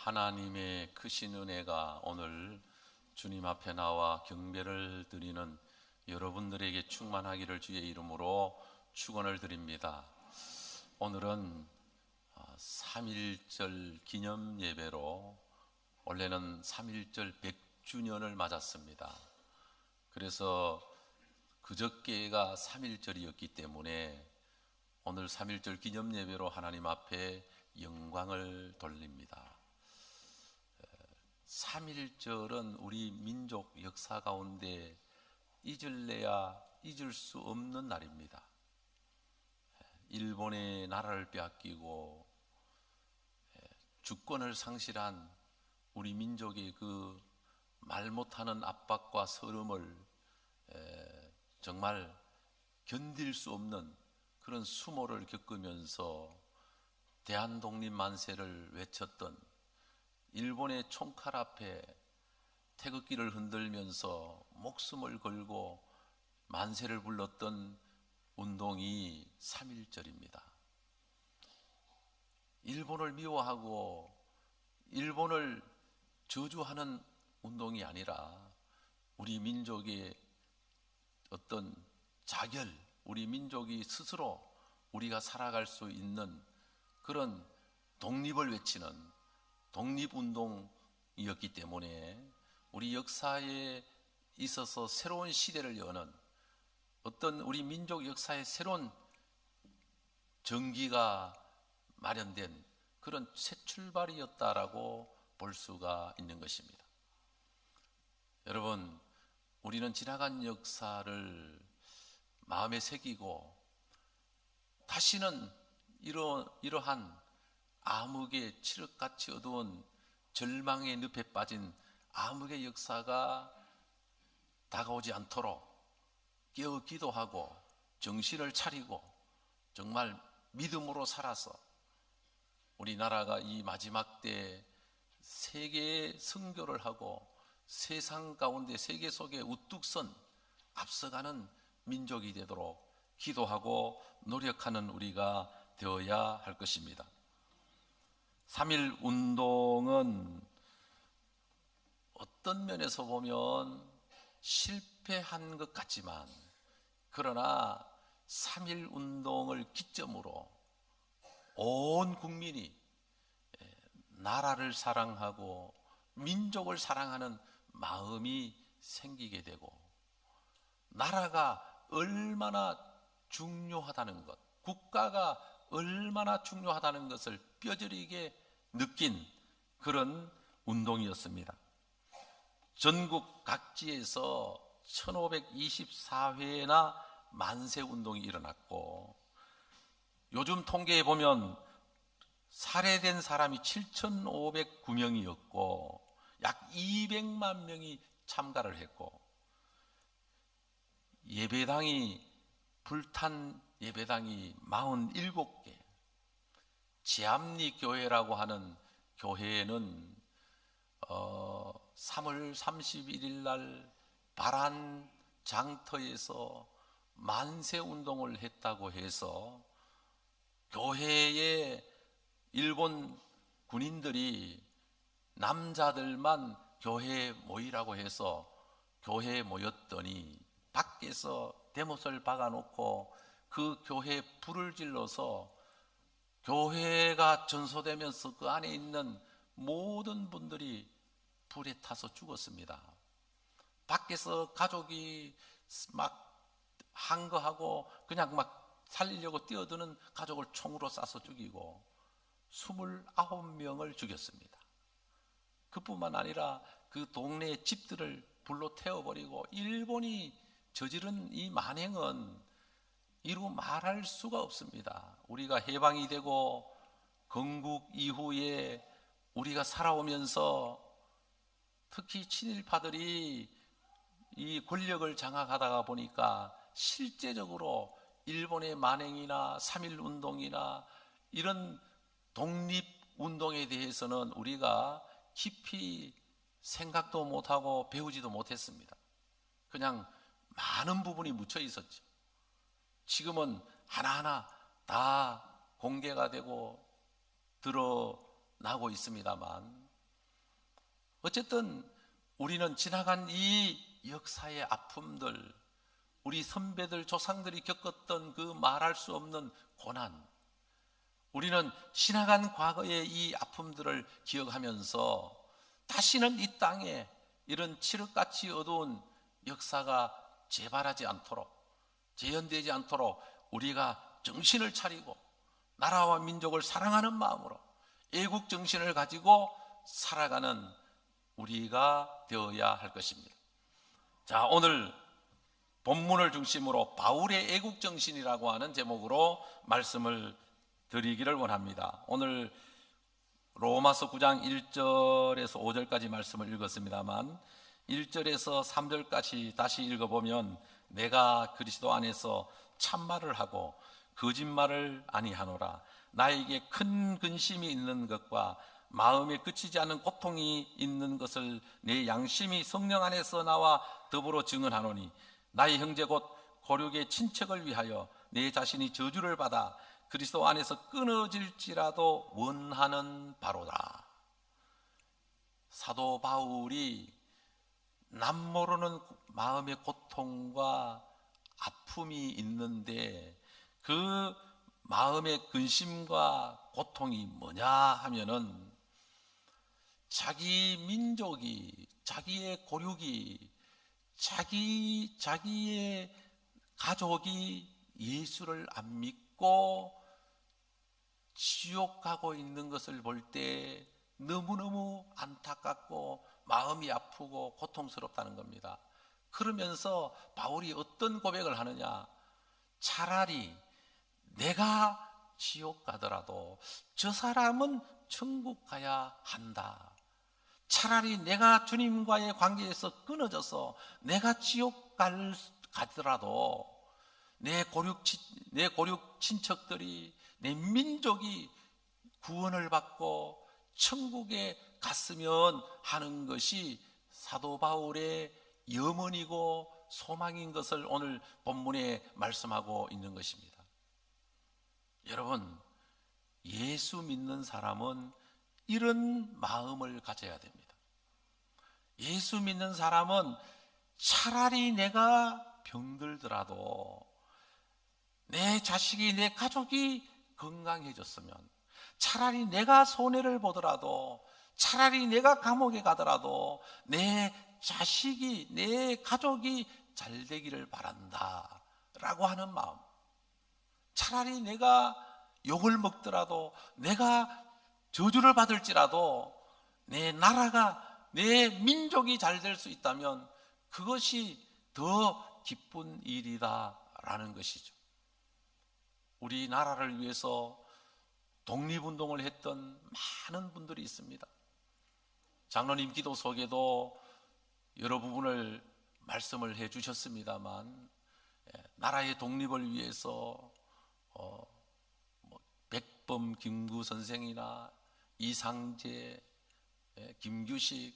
하나님의 크신 은혜가 오늘 주님 앞에 나와 경배를 드리는 여러분들에게 충만하기를 주의 이름으로 축원을 드립니다. 오늘은 3.1절 기념 예배로 원래는 3.1절 100주년을 맞았습니다. 그래서 그저께가 3.1절이었기 때문에 오늘 3.1절 기념 예배로 하나님 앞에 영광을 돌립니다. 3.1절은 우리 민족 역사 가운데 잊을래야 잊을 수 없는 날입니다. 일본의 나라를 빼앗기고 주권을 상실한 우리 민족의 그 말 못하는 압박과 서름을 정말 견딜 수 없는 그런 수모를 겪으면서 대한독립 만세를 외쳤던, 일본의 총칼 앞에 태극기를 흔들면서 목숨을 걸고 만세를 불렀던 운동이 3.1절입니다. 일본을 미워하고 일본을 저주하는 운동이 아니라 우리 민족의 어떤 자결, 우리 민족이 스스로 우리가 살아갈 수 있는 그런 독립을 외치는 독립운동이었기 때문에 우리 역사에 있어서 새로운 시대를 여는 어떤 우리 민족 역사의 새로운 전기가 마련된 그런 새 출발이었다라고 볼 수가 있는 것입니다. 여러분, 우리는 지나간 역사를 마음에 새기고 다시는 이러한 암흑의 칠흑같이 어두운 절망의 늪에 빠진 암흑의 역사가 다가오지 않도록 깨어 기도하고 정신을 차리고 정말 믿음으로 살아서 우리나라가 이 마지막 때 세계의 선교를 하고 세상 가운데 세계 속에 우뚝 선 앞서가는 민족이 되도록 기도하고 노력하는 우리가 되어야 할 것입니다. 3.1 운동은 어떤 면에서 보면 실패한 것 같지만, 그러나 3.1 운동을 기점으로 온 국민이 나라를 사랑하고 민족을 사랑하는 마음이 생기게 되고, 나라가 얼마나 중요하다는 것, 국가가 얼마나 중요하다는 것을 뼈저리게 느낀 그런 운동이었습니다. 전국 각지에서 1524회나 만세운동이 일어났고, 요즘 통계에 보면 살해된 사람이 7,509명이었고 약 200만 명이 참가를 했고, 불탄 예배당이 47개, 지암리 교회라고 하는 교회는 3월 31일 날 바란 장터에서 만세운동을 했다고 해서 교회에 일본 군인들이 남자들만 교회에 모이라고 해서 교회에 모였더니 밖에서 대못을 박아놓고 그 교회에 불을 질러서 교회가 전소되면서 그 안에 있는 모든 분들이 불에 타서 죽었습니다. 밖에서 가족이 막 항거하고 그냥 막 살리려고 뛰어드는 가족을 총으로 쏴서 죽이고 29명을 죽였습니다. 그뿐만 아니라 그 동네의 집들을 불로 태워버리고, 일본이 저지른 이 만행은 이루 말할 수가 없습니다. 우리가 해방이 되고 건국 이후에 우리가 살아오면서 특히 친일파들이 이 권력을 장악하다가 보니까 실제적으로 일본의 만행이나 3.1 운동이나 이런 독립운동에 대해서는 우리가 깊이 생각도 못하고 배우지도 못했습니다. 그냥 많은 부분이 묻혀 있었죠. 지금은 하나하나 다 공개가 되고 드러나고 있습니다만, 어쨌든 우리는 지나간 이 역사의 아픔들, 우리 선배들, 조상들이 겪었던 그 말할 수 없는 고난, 우리는 지나간 과거의 이 아픔들을 기억하면서 다시는 이 땅에 이런 칠흑같이 어두운 역사가 재발하지 않도록, 재현되지 않도록 우리가 정신을 차리고 나라와 민족을 사랑하는 마음으로 애국 정신을 가지고 살아가는 우리가 되어야 할 것입니다. 자, 오늘 본문을 중심으로 바울의 애국 정신이라고 하는 제목으로 말씀을 드리기를 원합니다. 오늘 로마서 9장 1절에서 5절까지 말씀을 읽었습니다만 1절에서 3절까지 다시 읽어보면 내가 그리스도 안에서 참말을 하고 거짓말을 아니하노라. 나에게 큰 근심이 있는 것과 마음에 그치지 않는 고통이 있는 것을 내 양심이 성령 안에서 나와 더불어 증언하노니 나의 형제 곧 고륙의 친척을 위하여 내 자신이 저주를 받아 그리스도 안에서 끊어질지라도 원하는 바로다. 사도 바울이 남모르는 마음의 고통과 아픔이 있는데 그 마음의 근심과 고통이 뭐냐 하면은 자기 민족이, 자기의 고륙이, 자기의 가족이 예수를 안 믿고 지옥 가고 있는 것을 볼 때 너무너무 안타깝고 마음이 아프고 고통스럽다는 겁니다. 그러면서 바울이 어떤 고백을 하느냐? 차라리 내가 지옥 가더라도 저 사람은 천국 가야 한다. 차라리 내가 주님과의 관계에서 끊어져서 내가 지옥 가더라도 내 고륙 친척들이, 내 민족이 구원을 받고 천국에 갔으면 하는 것이 사도 바울의 염원이고 소망인 것을 오늘 본문에 말씀하고 있는 것입니다. 여러분, 예수 믿는 사람은 이런 마음을 가져야 됩니다. 예수 믿는 사람은 차라리 내가 병들더라도 내 자식이, 내 가족이 건강해졌으면, 차라리 내가 손해를 보더라도, 차라리 내가 감옥에 가더라도 내 자식이, 내 가족이 잘 되기를 바란다 라고 하는 마음, 차라리 내가 욕을 먹더라도, 내가 저주를 받을지라도 내 나라가, 내 민족이 잘 될 수 있다면 그것이 더 기쁜 일이다 라는 것이죠. 우리나라를 위해서 독립운동을 했던 많은 분들이 있습니다. 장로님 기도 속에도 여러 부분을 말씀을 해 주셨습니다만, 나라의 독립을 위해서 백범 김구 선생이나 이상재, 김규식,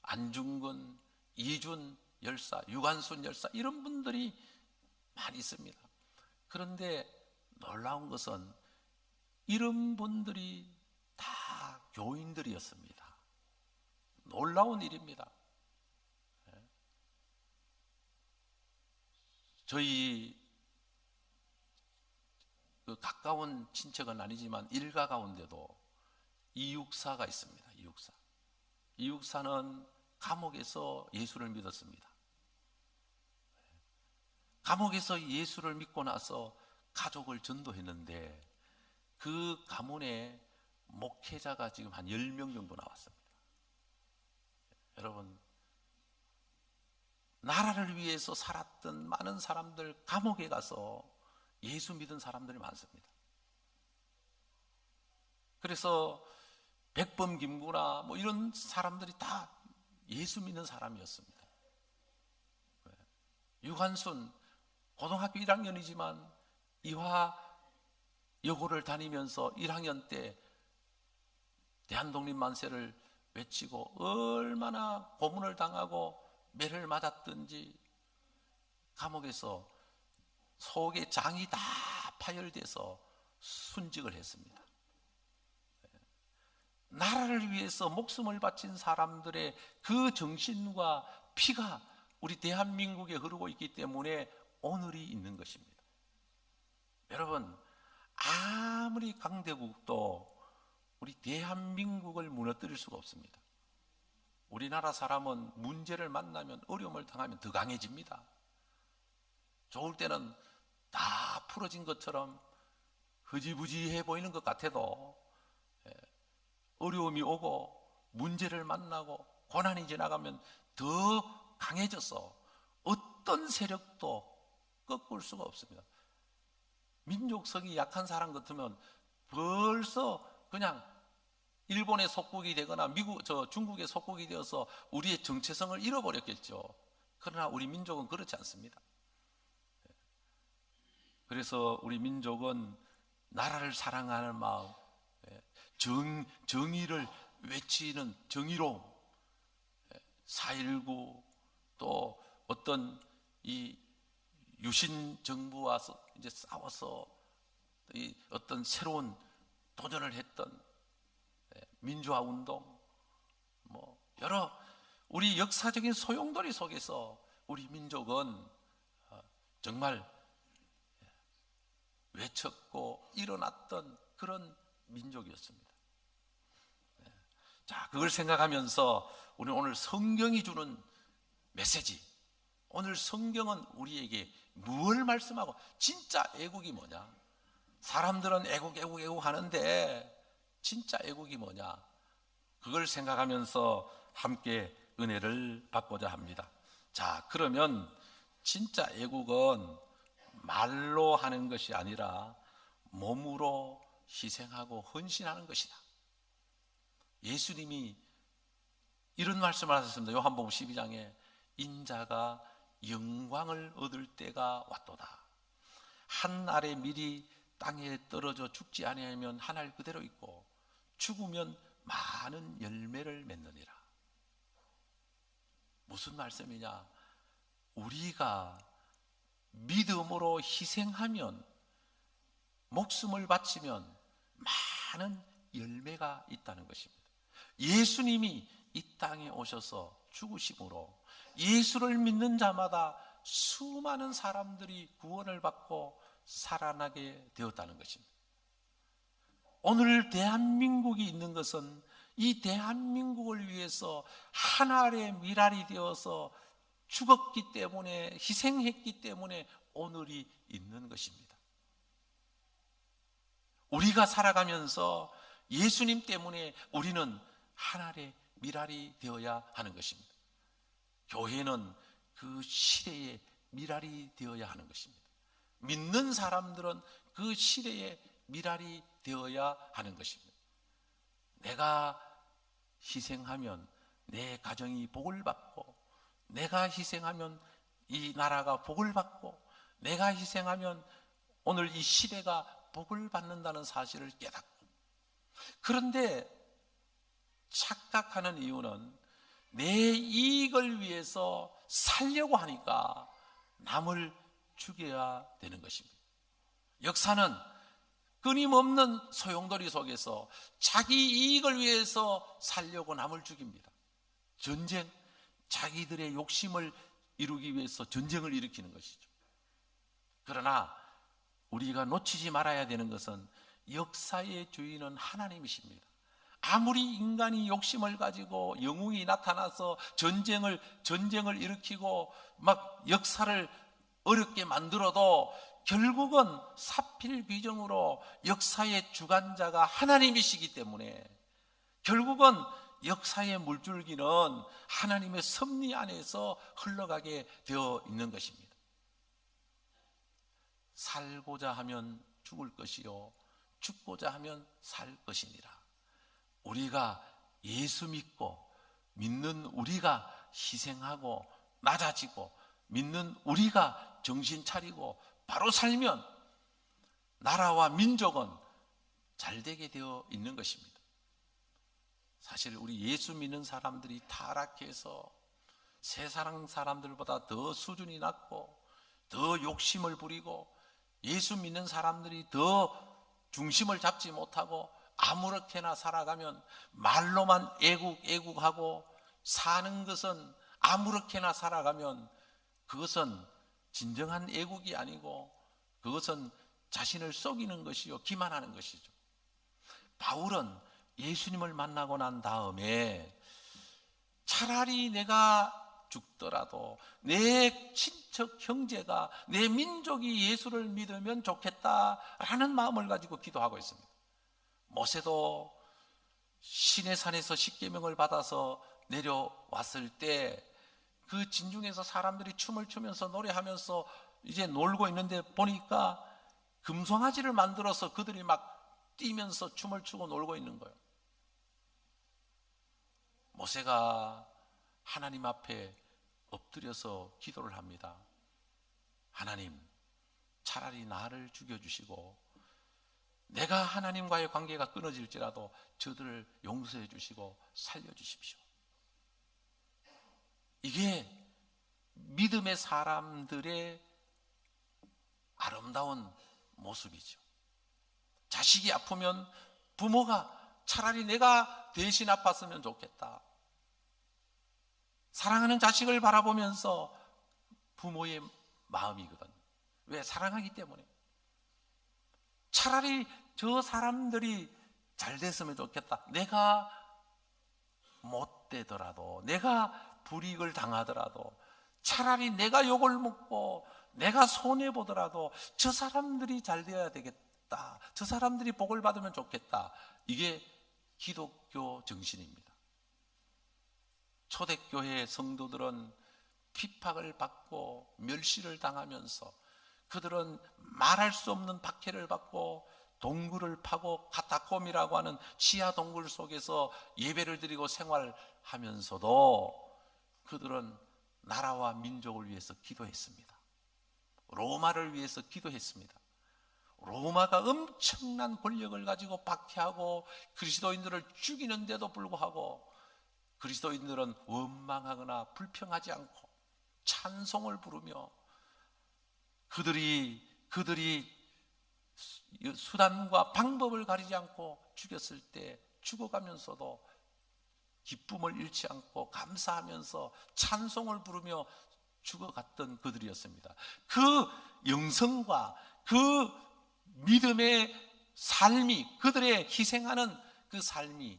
안중근, 이준 열사, 유관순 열사, 이런 분들이 많이 있습니다. 그런데 놀라운 것은 이런 분들이 다 교인들이었습니다. 놀라운 일입니다. 저희 그 가까운 친척은 아니지만 일가 가운데도 이육사가 있습니다. 이육사는 감옥에서 예수를 믿었습니다. 감옥에서 예수를 믿고 나서 가족을 전도했는데 그 가문에 목회자가 지금 한 10명 정도 나왔습니다. 여러분, 나라를 위해서 살았던 많은 사람들 감옥에 가서 예수 믿은 사람들이 많습니다. 그래서 백범 김구나 뭐 이런 사람들이 다 예수 믿는 사람이었습니다. 유관순 고등학교 1학년이지만 이화 여고를 다니면서 1학년 때 대한독립 만세를 외치고 얼마나 고문을 당하고 매를 맞았든지 감옥에서 속에 장이 다 파열돼서 순직을 했습니다. 나라를 위해서 목숨을 바친 사람들의 그 정신과 피가 우리 대한민국에 흐르고 있기 때문에 오늘이 있는 것입니다. 여러분, 아무리 강대국도 우리 대한민국을 무너뜨릴 수가 없습니다. 우리나라 사람은 문제를 만나면, 어려움을 당하면 더 강해집니다. 좋을 때는 다 풀어진 것처럼 흐지부지해 보이는 것 같아도 어려움이 오고 문제를 만나고 고난이 지나가면 더 강해져서 어떤 세력도 꺾을 수가 없습니다. 민족성이 약한 사람 같으면 벌써 그냥 일본의 속국이 되거나 중국의 속국이 되어서 우리의 정체성을 잃어버렸겠죠. 그러나 우리 민족은 그렇지 않습니다. 그래서 우리 민족은 나라를 사랑하는 마음, 정의를 외치는 정의로움, 4.19 또 어떤 이 유신 정부와 이제 싸워서 이 어떤 새로운 도전을 했던 민주화 운동, 여러 우리 역사적인 소용돌이 속에서 우리 민족은 정말 외쳤고 일어났던 그런 민족이었습니다. 자, 그걸 생각하면서 우리 오늘 성경이 주는 메시지, 오늘 성경은 우리에게 무엇을 말씀하고, 진짜 애국이 뭐냐? 사람들은 애국 하는데 진짜 애국이 뭐냐? 그걸 생각하면서 함께 은혜를 받고자 합니다. 자, 그러면 진짜 애국은 말로 하는 것이 아니라 몸으로 희생하고 헌신하는 것이다. 예수님이 이런 말씀을 하셨습니다. 요한복음 12장에 인자가 영광을 얻을 때가 왔도다. 한 알의 밀이 땅에 떨어져 죽지 아니하면 한 알 그대로 있고 죽으면 많은 열매를 맺느니라. 무슨 말씀이냐? 우리가 믿음으로 희생하면, 목숨을 바치면 많은 열매가 있다는 것입니다. 예수님이 이 땅에 오셔서 죽으심으로 예수를 믿는 자마다 수많은 사람들이 구원을 받고 살아나게 되었다는 것입니다. 오늘 대한민국이 있는 것은 이 대한민국을 위해서 한 알의 밀알이 되어서 죽었기 때문에, 희생했기 때문에 오늘이 있는 것입니다. 우리가 살아가면서 예수님 때문에 우리는 한 알의 밀알이 되어야 하는 것입니다. 교회는 그 시대의 밀알이 되어야 하는 것입니다. 믿는 사람들은 그 시대의 밀알이 되어야 하는 것입니다. 내가 희생하면 내 가정이 복을 받고, 내가 희생하면 이 나라가 복을 받고, 내가 희생하면 오늘 이 시대가 복을 받는다는 사실을 깨닫고, 그런데 착각하는 이유는 내 이익을 위해서 살려고 하니까 남을 죽여야 되는 것입니다. 역사는 끊임없는 소용돌이 속에서 자기 이익을 위해서 살려고 남을 죽입니다. 전쟁, 자기들의 욕심을 이루기 위해서 전쟁을 일으키는 것이죠. 그러나 우리가 놓치지 말아야 되는 것은 역사의 주인은 하나님이십니다. 아무리 인간이 욕심을 가지고 영웅이 나타나서 전쟁을 일으키고 막 역사를 어렵게 만들어도 결국은 사필귀정으로 역사의 주관자가 하나님이시기 때문에 결국은 역사의 물줄기는 하나님의 섭리 안에서 흘러가게 되어 있는 것입니다. 살고자 하면 죽을 것이요 죽고자 하면 살 것이니라. 우리가 예수 믿고 믿는 우리가 희생하고 낮아지고 믿는 우리가 정신 차리고 바로 살면 나라와 민족은 잘되게 되어 있는 것입니다. 사실 우리 예수 믿는 사람들이 타락해서 세상 사람들보다 더 수준이 낮고 더 욕심을 부리고 예수 믿는 사람들이 더 중심을 잡지 못하고 아무렇게나 살아가면 말로만 애국하고 사는 것은 아무렇게나 살아가면 그것은 진정한 애국이 아니고 그것은 자신을 속이는 것이요 기만하는 것이죠. 바울은 예수님을 만나고 난 다음에 차라리 내가 죽더라도 내 친척 형제가 내 민족이 예수를 믿으면 좋겠다라는 마음을 가지고 기도하고 있습니다. 모세도 시내산에서 십계명을 받아서 내려왔을 때 그 진중에서 사람들이 춤을 추면서 노래하면서 이제 놀고 있는데 보니까 금송아지를 만들어서 그들이 막 뛰면서 춤을 추고 놀고 있는 거예요. 모세가 하나님 앞에 엎드려서 기도를 합니다. 하나님, 차라리 나를 죽여주시고 내가 하나님과의 관계가 끊어질지라도 저들을 용서해 주시고 살려주십시오. 이게 믿음의 사람들의 아름다운 모습이죠. 자식이 아프면 부모가 차라리 내가 대신 아팠으면 좋겠다. 사랑하는 자식을 바라보면서 부모의 마음이거든. 왜? 사랑하기 때문에. 차라리 저 사람들이 잘 됐으면 좋겠다. 내가 못 되더라도, 내가 불이익을 당하더라도, 차라리 내가 욕을 먹고 내가 손해보더라도 저 사람들이 잘 되어야 되겠다. 저 사람들이 복을 받으면 좋겠다. 이게 기독교 정신입니다. 초대교회 성도들은 핍박을 받고 멸시를 당하면서 그들은 말할 수 없는 박해를 받고 동굴을 파고 카타콤이라고 하는 지하 동굴 속에서 예배를 드리고 생활하면서도 그들은 나라와 민족을 위해서 기도했습니다. 로마를 위해서 기도했습니다. 로마가 엄청난 권력을 가지고 박해하고 그리스도인들을 죽이는데도 불구하고 그리스도인들은 원망하거나 불평하지 않고 찬송을 부르며 그들이 수단과 방법을 가리지 않고 죽였을 때 죽어가면서도 기쁨을 잃지 않고 감사하면서 찬송을 부르며 죽어갔던 그들이었습니다. 그 영성과 그 믿음의 삶이, 그들의 희생하는 그 삶이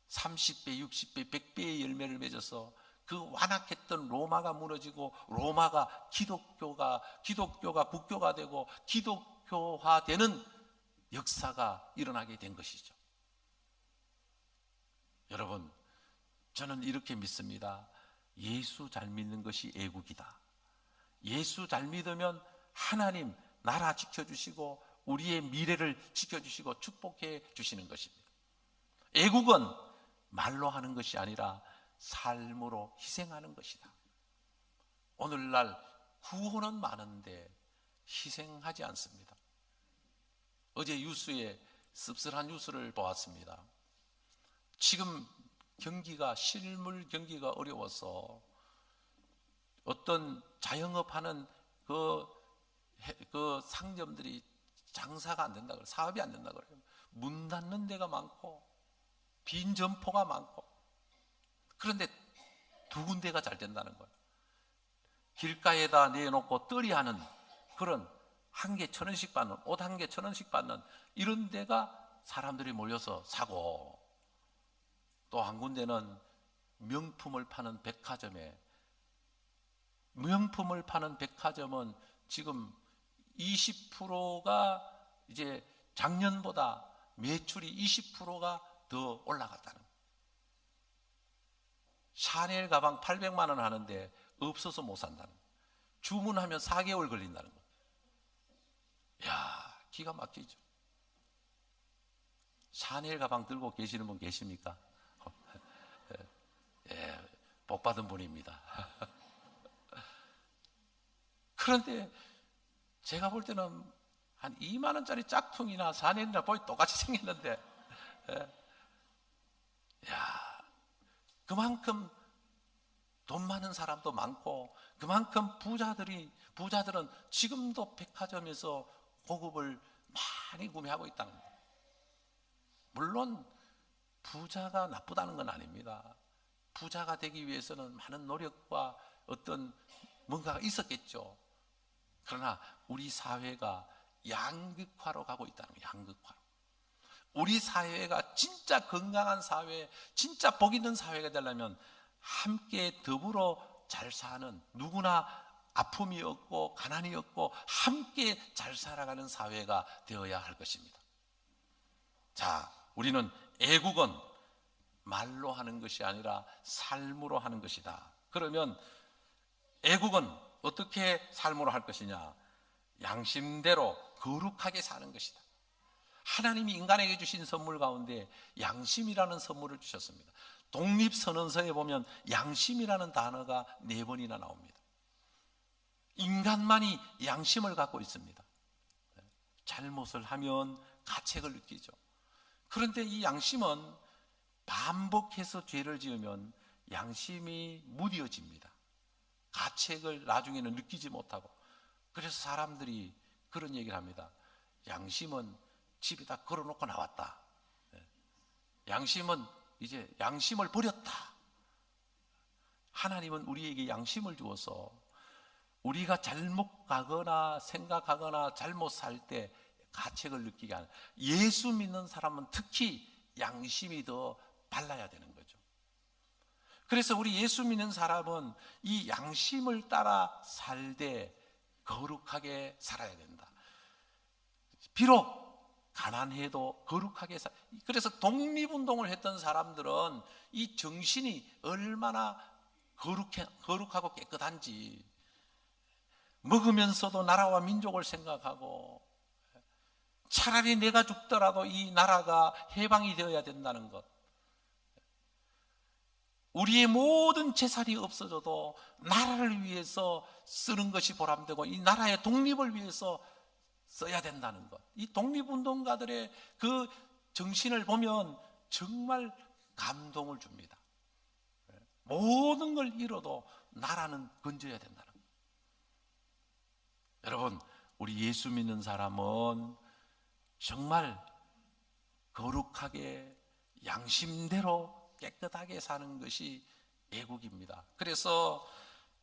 30배, 60배, 100배의 열매를 맺어서 그 완악했던 로마가 무너지고 로마가 기독교가 국교가 되고 기독교화되는 역사가 일어나게 된 것이죠. 여러분, 저는 이렇게 믿습니다. 예수 잘 믿는 것이 애국이다. 예수 잘 믿으면 하나님 나라 지켜주시고 우리의 미래를 지켜주시고 축복해 주시는 것입니다. 애국은 말로 하는 것이 아니라 삶으로 희생하는 것이다. 오늘날 구호는 많은데 희생하지 않습니다. 어제 뉴스에 씁쓸한 뉴스를 보았습니다. 지금 경기가 실물 경기가 어려워서 어떤 자영업하는 그 상점들이 장사가 안 된다 그래요. 사업이 안 된다 그래요. 문 닫는 데가 많고 빈 점포가 많고 그런데 두 군데가 잘 된다는 거예요. 길가에다 내놓고 떨이하는 그런 한 개 1,000원씩 받는 옷 한 개 1,000원씩 받는 이런 데가 사람들이 몰려서 사고 또 한 군데는 명품을 파는 백화점에 명품을 파는 백화점은 지금 20%가 이제 작년보다 매출이 20%가 더 올라갔다는 거예요. 샤넬 가방 800만 원 하는데 없어서 못 산다는 거예요. 주문하면 4개월 걸린다는 거예요. 이야, 기가 막히죠. 샤넬 가방 들고 계시는 분 계십니까? 예, 복 받은 분입니다. 그런데 제가 볼 때는 한 2만 원짜리 짝퉁이나 샤넬이나 거의 똑같이 생겼는데, 야, 그만큼 돈 많은 사람도 많고, 그만큼 부자들은 지금도 백화점에서 고급을 많이 구매하고 있다는 거예요. 물론 부자가 나쁘다는 건 아닙니다. 부자가 되기 위해서는 많은 노력과 어떤 뭔가가 있었겠죠. 그러나 우리 사회가 양극화로 가고 있다는 거예요. 양극화로. 우리 사회가 진짜 건강한 사회, 진짜 복 있는 사회가 되려면 함께 더불어 잘 사는, 누구나 아픔이 없고 가난이 없고 함께 잘 살아가는 사회가 되어야 할 것입니다. 자, 우리는 애국은 말로 하는 것이 아니라 삶으로 하는 것이다. 그러면 애국은 어떻게 삶으로 할 것이냐? 양심대로 거룩하게 사는 것이다. 하나님이 인간에게 주신 선물 가운데 양심이라는 선물을 주셨습니다. 독립선언서에 보면 양심이라는 단어가 4번이나 나옵니다. 인간만이 양심을 갖고 있습니다. 잘못을 하면 가책을 느끼죠. 그런데 이 양심은 반복해서 죄를 지으면 양심이 무뎌집니다. 가책을 나중에는 느끼지 못하고. 그래서 사람들이 그런 얘기를 합니다. 양심은 집에다 걸어놓고 나왔다. 양심은 이제 양심을 버렸다. 하나님은 우리에게 양심을 주어서 우리가 잘못 가거나 생각하거나 잘못 살 때 가책을 느끼게 하는, 예수 믿는 사람은 특히 양심이 더 발라야 되는 거죠. 그래서 우리 예수 믿는 사람은 이 양심을 따라 살되 거룩하게 살아야 된다. 비록 가난해도 거룩하게 그래서 독립운동을 했던 사람들은 이 정신이 얼마나 거룩하고 깨끗한지, 먹으면서도 나라와 민족을 생각하고 차라리 내가 죽더라도 이 나라가 해방이 되어야 된다는 것, 우리의 모든 재산이 없어져도 나라를 위해서 쓰는 것이 보람되고 이 나라의 독립을 위해서 써야 된다는 것, 이 독립운동가들의 그 정신을 보면 정말 감동을 줍니다. 모든 걸 잃어도 나라는 건져야 된다는 것. 여러분, 우리 예수 믿는 사람은 정말 거룩하게 양심대로 깨끗하게 사는 것이 애국입니다. 그래서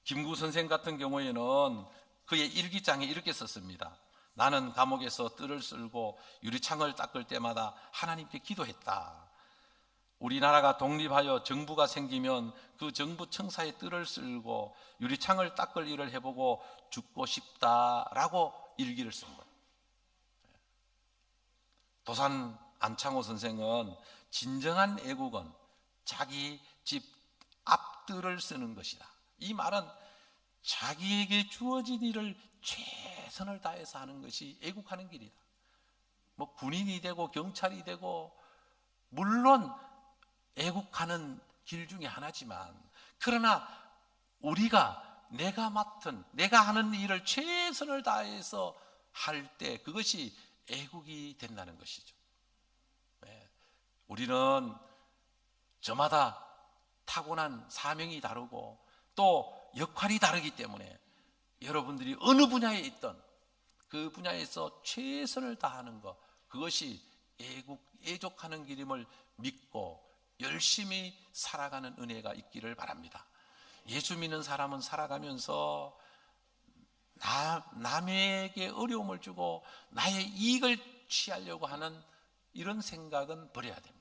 김구 선생 같은 경우에는 그의 일기장에 이렇게 썼습니다. 나는 감옥에서 뜰을 쓸고 유리창을 닦을 때마다 하나님께 기도했다. 우리나라가 독립하여 정부가 생기면 그 정부 청사에 뜰을 쓸고 유리창을 닦을 일을 해보고 죽고 싶다라고 일기를 쓴 거예요. 도산 안창호 선생은 진정한 애국은 자기 집 앞뜰을 쓰는 것이다. 이 말은 자기에게 주어진 일을 최선을 다해서 하는 것이 애국하는 길이다. 뭐 군인이 되고 경찰이 되고 물론 애국하는 길 중에 하나지만, 그러나 우리가 내가 하는 일을 최선을 다해서 할 때 그것이 애국이 된다는 것이죠. 우리는 저마다 타고난 사명이 다르고 또 역할이 다르기 때문에 여러분들이 어느 분야에 있든 그 분야에서 최선을 다하는 것, 그것이 애족하는 길임을 믿고 열심히 살아가는 은혜가 있기를 바랍니다. 예수 믿는 사람은 살아가면서 남에게 어려움을 주고 나의 이익을 취하려고 하는 이런 생각은 버려야 됩니다.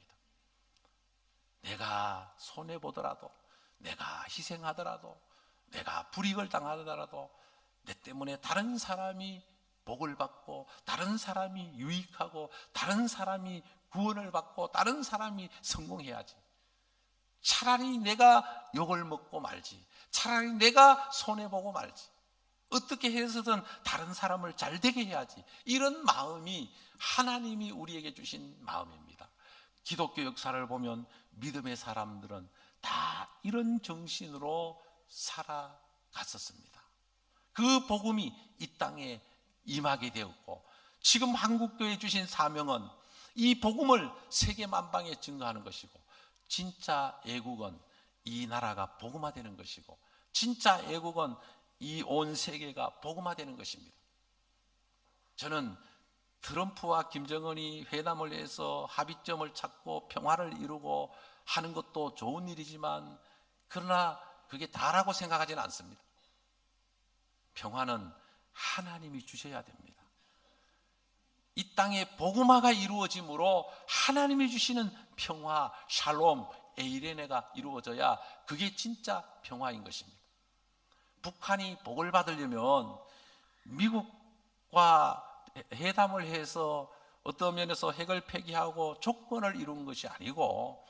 내가 손해보더라도, 내가 희생하더라도, 내가 불이익을 당하더라도 내 때문에 다른 사람이 복을 받고 다른 사람이 유익하고 다른 사람이 구원을 받고 다른 사람이 성공해야지. 차라리 내가 욕을 먹고 말지, 차라리 내가 손해보고 말지, 어떻게 해서든 다른 사람을 잘 되게 해야지. 이런 마음이 하나님이 우리에게 주신 마음입니다. 기독교 역사를 보면 믿음의 사람들은 다 이런 정신으로 살아갔었습니다. 그 복음이 이 땅에 임하게 되었고, 지금 한국교회 주신 사명은 이 복음을 세계 만방에 증거하는 것이고, 진짜 애국은 이 나라가 복음화되는 것이고, 진짜 애국은 이 온 세계가 복음화되는 것입니다. 저는 트럼프와 김정은이 회담을 해서 합의점을 찾고 평화를 이루고 하는 것도 좋은 일이지만, 그러나 그게 다라고 생각하지는 않습니다. 평화는 하나님이 주셔야 됩니다. 이 땅에 복음화가 이루어짐으로 하나님이 주시는 평화, 샬롬, 에이레네가 이루어져야 그게 진짜 평화인 것입니다. 북한이 복을 받으려면 미국과 회담을 해서 어떤 면에서 핵을 폐기하고 조건을 이룬 것이 아니고,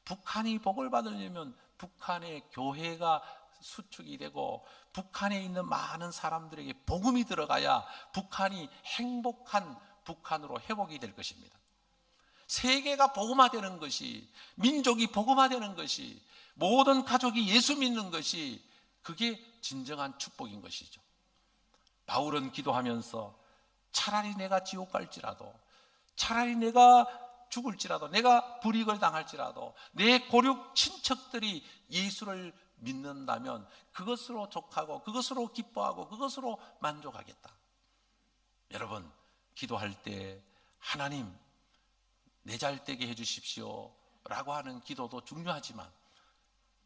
북한이 복을 받으려면 북한의 교회가 수축이 되고 북한에 있는 많은 사람들에게 복음이 들어가야 북한이 행복한 북한으로 회복이 될 것입니다. 세계가 복음화되는 것이, 민족이 복음화되는 것이, 모든 가족이 예수 믿는 것이, 그게 진정한 축복인 것이죠. 바울은 기도하면서 차라리 내가 지옥 갈지라도, 차라리 내가 죽을지라도, 내가 불이익을 당할지라도 내 고륙 친척들이 예수를 믿는다면 그것으로 족하고 그것으로 기뻐하고 그것으로 만족하겠다. 여러분, 기도할 때 하나님 내 잘 되게 해주십시오 라고 하는 기도도 중요하지만,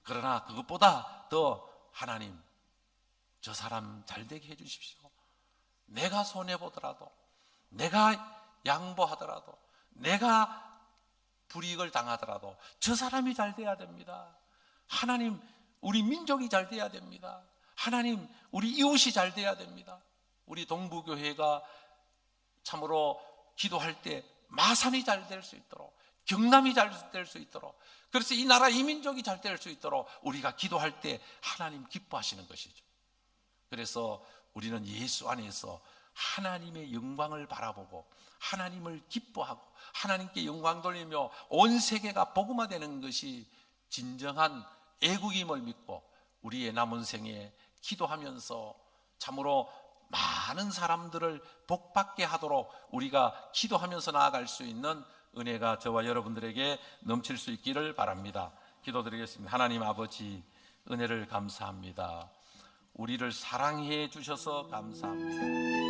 그러나 그것보다 더 하나님 저 사람 잘 되게 해주십시오. 내가 손해보더라도, 내가 양보하더라도, 내가 불이익을 당하더라도 저 사람이 잘 돼야 됩니다. 하나님, 우리 민족이 잘 돼야 됩니다. 하나님, 우리 이웃이 잘 돼야 됩니다. 우리 동부교회가 참으로 기도할 때 마산이 잘 될 수 있도록, 경남이 잘 될 수 있도록, 그래서 이 나라 이 민족이 잘 될 수 있도록 우리가 기도할 때 하나님 기뻐하시는 것이죠. 그래서 우리는 예수 안에서 하나님의 영광을 바라보고 하나님을 기뻐하고 하나님께 영광 돌리며 온 세계가 복음화되는 것이 진정한 애국임을 믿고 우리의 남은 생에 기도하면서 참으로 많은 사람들을 복받게 하도록 우리가 기도하면서 나아갈 수 있는 은혜가 저와 여러분들에게 넘칠 수 있기를 바랍니다. 기도드리겠습니다. 하나님 아버지, 은혜를 감사합니다. 우리를 사랑해 주셔서 감사합니다.